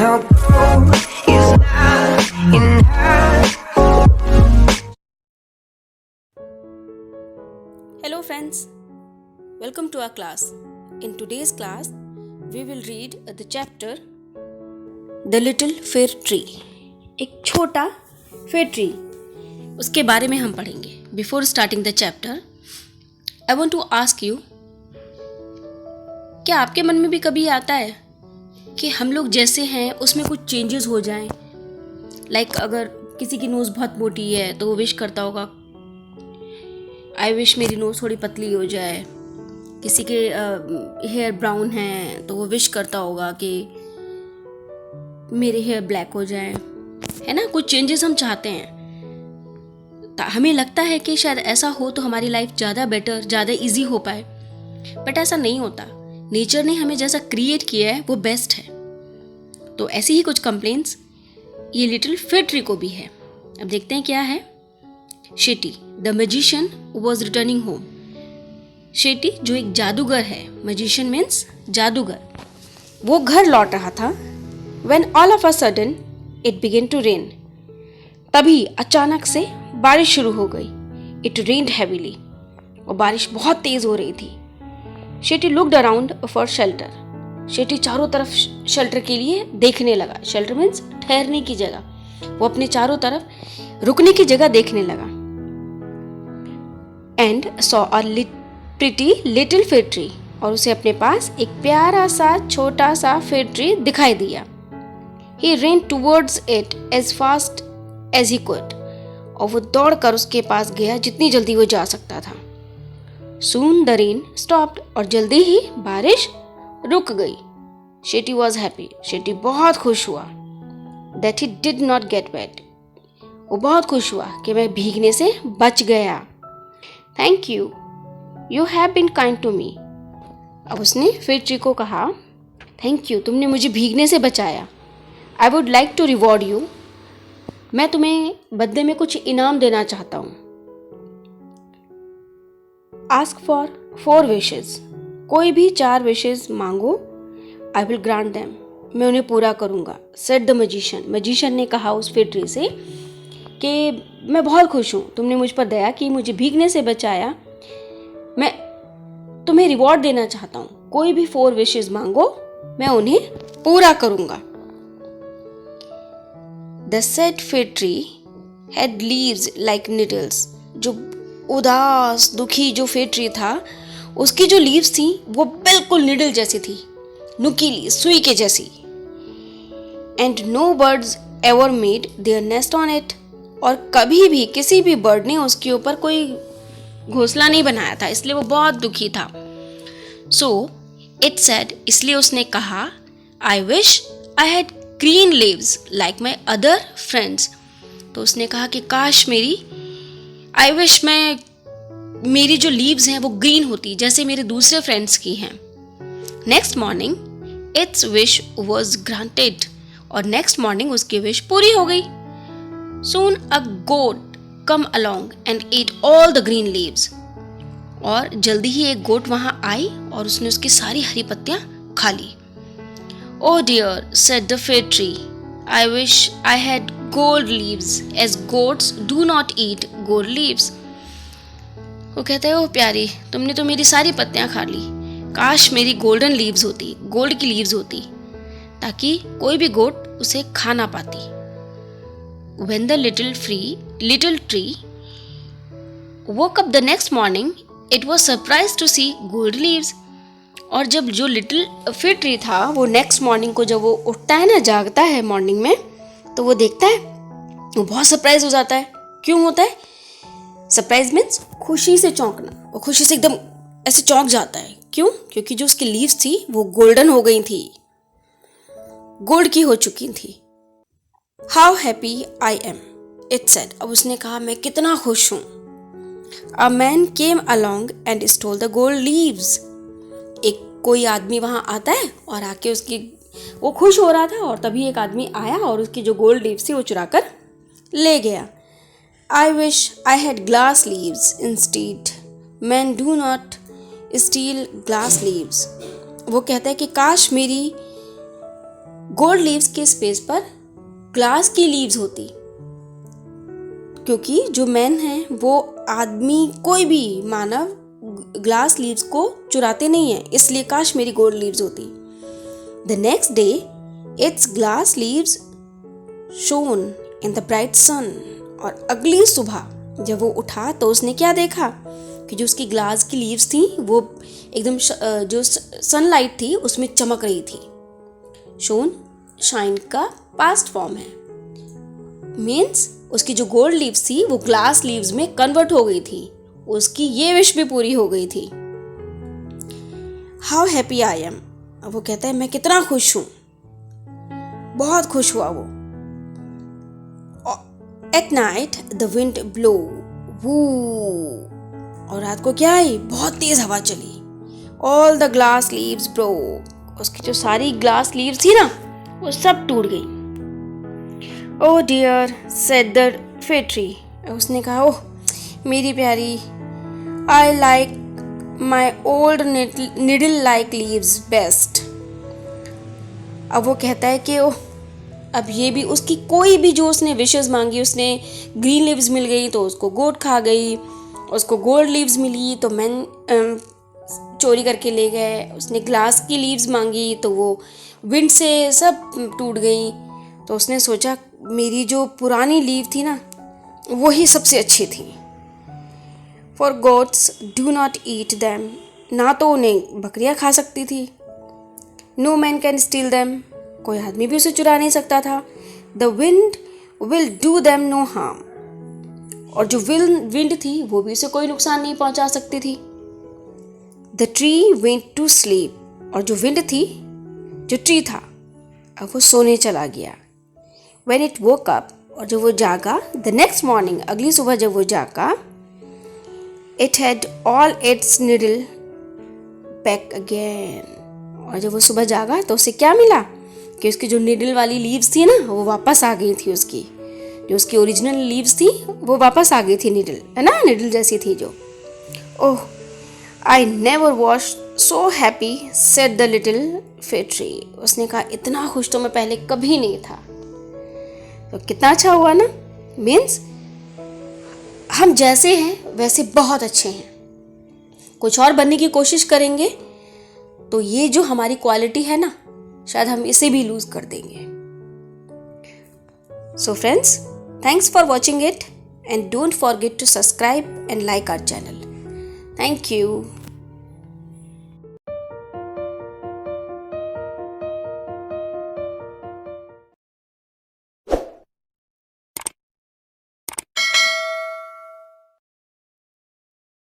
our growth is not enough. Hello friends, welcome to our class. In today's class, we will read the chapter The Little Fir Tree. एक छोटा fair tree, उसके बारे में हम पढ़ेंगे. Before starting the chapter, I want to ask you, क्या आपके मन में भी कभी आता है कि हम लोग जैसे हैं उसमें कुछ चेंजेस हो जाएं? लाइक अगर किसी की नोज़ बहुत मोटी है तो वो विश करता होगा आई विश मेरी नोज़ थोड़ी पतली हो जाए. किसी के हेयर ब्राउन है तो वो विश करता होगा कि मेरे हेयर ब्लैक हो जाए, है ना. कुछ चेंजेस हम चाहते हैं. हमें लगता है कि शायद ऐसा हो तो हमारी लाइफ ज़्यादा बेटर, ज़्यादा इजी हो पाए, बट ऐसा नहीं होता. नेचर ने हमें जैसा क्रिएट किया है वो बेस्ट है. तो ऐसी ही कुछ कंप्लेंट्स ये लिटिल फिर ट्री को भी है. अब देखते हैं क्या है. Shetty the magician was returning home. Shetty जो एक जादूगर है, मैजिशियन मीन्स जादूगर, वो घर लौट रहा था. When all of a sudden it began to rain. तभी अचानक से बारिश शुरू हो गई. It rained heavily. और बारिश बहुत तेज हो रही थी. Shetty looked around for shelter. Shetty चारों तरफ शेल्टर के लिए देखने लगा. शेल्टर मीन्स ठहरने की जगह. वो अपने चारों तरफ रुकने की जगह देखने लगा. And saw a pretty little fir tree. और उसे अपने पास एक प्यारा सा छोटा सा फिर ट्री दिखाई दिया. He ran towards it as fast as he could. और वो दौड़कर उसके पास गया जितनी जल्दी वो जा सकता था. Soon the rain stopped. और जल्दी ही बारिश रुक गई. Shetty was happy. शेटी बहुत खुश हुआ. That he did not get wet. वो बहुत खुश हुआ कि मैं भीगने से बच गया. Thank you. You have been kind to me. अब उसने फिर ट्री को कहा, थैंक यू, तुमने मुझे भीगने से बचाया. I would like to reward you. मैं तुम्हें बदले में कुछ इनाम देना चाहता हूँ. Ask for 4 wishes. कोई भी 4 wishes मांगो. I will grant them. मैं उन्हें पूरा करूँगा. Said the magician. Magician ने कहा उस फिर ट्री से कि मैं बहुत खुश हूँ, तुमने मुझ पर दया की, मुझे भीगने से बचाया. मैं तुम्हें रिवॉर्ड देना चाहता हूँ. कोई भी 4 विशेस मांगो, मैं उन्हें पूरा करूँगा. The sad fir tree had leaves like needles. जो उदास दुखी जो फिर ट्री था, उसकी जो लीव्स थी वो बिल्कुल निडल जैसी थी, नुकीली सुई के जैसी. And no birds ever made their nest on it. और कभी भी किसी भी बर्ड ने उसके ऊपर कोई घोंसला नहीं बनाया था, इसलिए वो बहुत दुखी था. So it said, इसलिए उसने कहा, I wish I had green leaves like my other friends. तो उसने कहा कि काश I wish मेरी जो लीव्स हैं वो ग्रीन होती जैसे मेरे दूसरे फ्रेंड्स की हैं. Next morning it's wish was granted. और नेक्स्ट मॉर्निंग उसकी विश पूरी हो गई. Soon a goat come along and ate all the green leaves. और जल्दी ही एक गोट वहाँ आई और उसने उसकी सारी हरी पत्तियाँ खा ली. Oh dear, said the fir tree. I wish I had gold leaves, as goats do not eat gold leaves. वो कहते हैं, ओ प्यारी, तुमने तो मेरी सारी पत्तियाँ खा ली. काश मेरी गोल्डन लीव्स होती, गोल्ड की लीव्स होती, ताकि कोई भी गोट उसे खा ना पाती. When the little tree woke up the next morning, it was surprised to see gold leaves. और जब जो लिटिल फिर ट्री था वो नेक्स्ट मॉर्निंग को जब वो उठता है ना, जागता है मॉर्निंग में, तो वो देखता है, वो बहुत सरप्राइज हो जाता है. क्यों होता है? सरप्राइज मीन्स खुशी से चौंकना. वो खुशी से एकदम ऐसे चौंक जाता है. क्यों? क्योंकि जो उसकी लीव्स थी वो गोल्डन हो गई थी, गोल्ड की हो चुकी थी. How happy I am, it said. अब उसने कहा, मैं कितना खुश हूँ. A man came along and stole the gold leaves. एक कोई आदमी वहाँ आता है और आके उसकी, वो खुश हो रहा था और तभी एक आदमी आया और उसकी जो गोल्ड लीव्स थी वो चुरा कर ले गया. I wish I had glass leaves instead. Men do not steal glass leaves. वो कहता है कि काश मेरी गोल्ड लीव्स के स्पेस पर ग्लास की लीव्स होती, क्योंकि जो मैन है वो आदमी, कोई भी मानव ग्लास लीव्स को चुराते नहीं है, इसलिए काश मेरी गोल्ड लीव्स होती। The next day its glass leaves shone in the bright sun. और अगली सुबह जब वो उठा तो उसने क्या देखा कि जो उसकी ग्लास की लीव्स थी वो एकदम जो सनलाइट थी उसमें चमक रही थी। शोन शाइन का पास्ट फॉर्म है, मीन्स उसकी जो गोल्ड लीव्स थी वो ग्लास लीव्स में कन्वर्ट हो गई थी। उसकी ये विश भी पूरी हो गई थी। How happy I am. अब वो कहता है मैं कितना खुश हूं, बहुत खुश हुआ वो। At night the wind blow woo. और रात को क्या आई, बहुत तेज हवा चली। All the glass leaves broke. उसकी जो सारी ग्लास लीव्स थी ना वो सब टूट गई। Oh dear said the fig tree. उसने कहा ओह मेरी प्यारी, I like my old needle like leaves best. अब वो कहता है कि ओह अब ये भी उसकी कोई भी जो उसने विशेस मांगी, उसने ग्रीन लीव्स मिल गई तो उसको गोट खा गई, उसको गोल्ड लीव्स मिली तो मैन चोरी करके ले गए, उसने ग्लास की लीव्स मांगी तो वो विंड से सब टूट गई। तो उसने सोचा मेरी जो पुरानी लीव थी ना वही सबसे अच्छी थी। For goats do not eat them. ना तो उन्हें बकरियां खा सकती थी, no man can steal them. कोई आदमी भी उसे चुरा नहीं सकता था। The wind will do them no harm. और जो विंड थी वो भी उसे कोई नुकसान नहीं पहुंचा सकती थी। The tree went to sleep. और जो विंड थी, जो ट्री था, अब वो सोने चला गया। When it woke up, और जब वो जागा, the next morning, अगली सुबह जब वो जागा, it had all its needle back again। और जब वो सुबह जागा तो उसे क्या मिला कि उसकी जो निडल वाली लीव्स थी ना वो वापस आ गई थी। उसकी जो उसकी ओरिजिनल लीव्स थी वो वापस आ गई थी, निडल है ना, निडल जैसी थी जो। Oh I never was so happy said the little fig tree. उसने कहा इतना खुश तो मैं पहले कभी नहीं था। तो कितना अच्छा हुआ ना, मीन्स हम जैसे हैं वैसे बहुत अच्छे हैं। कुछ और बनने की कोशिश करेंगे तो ये जो हमारी क्वालिटी है ना शायद हम इसे भी लूज कर देंगे। So friends, thanks for watching it and don't forget to subscribe and like our channel. Thank you.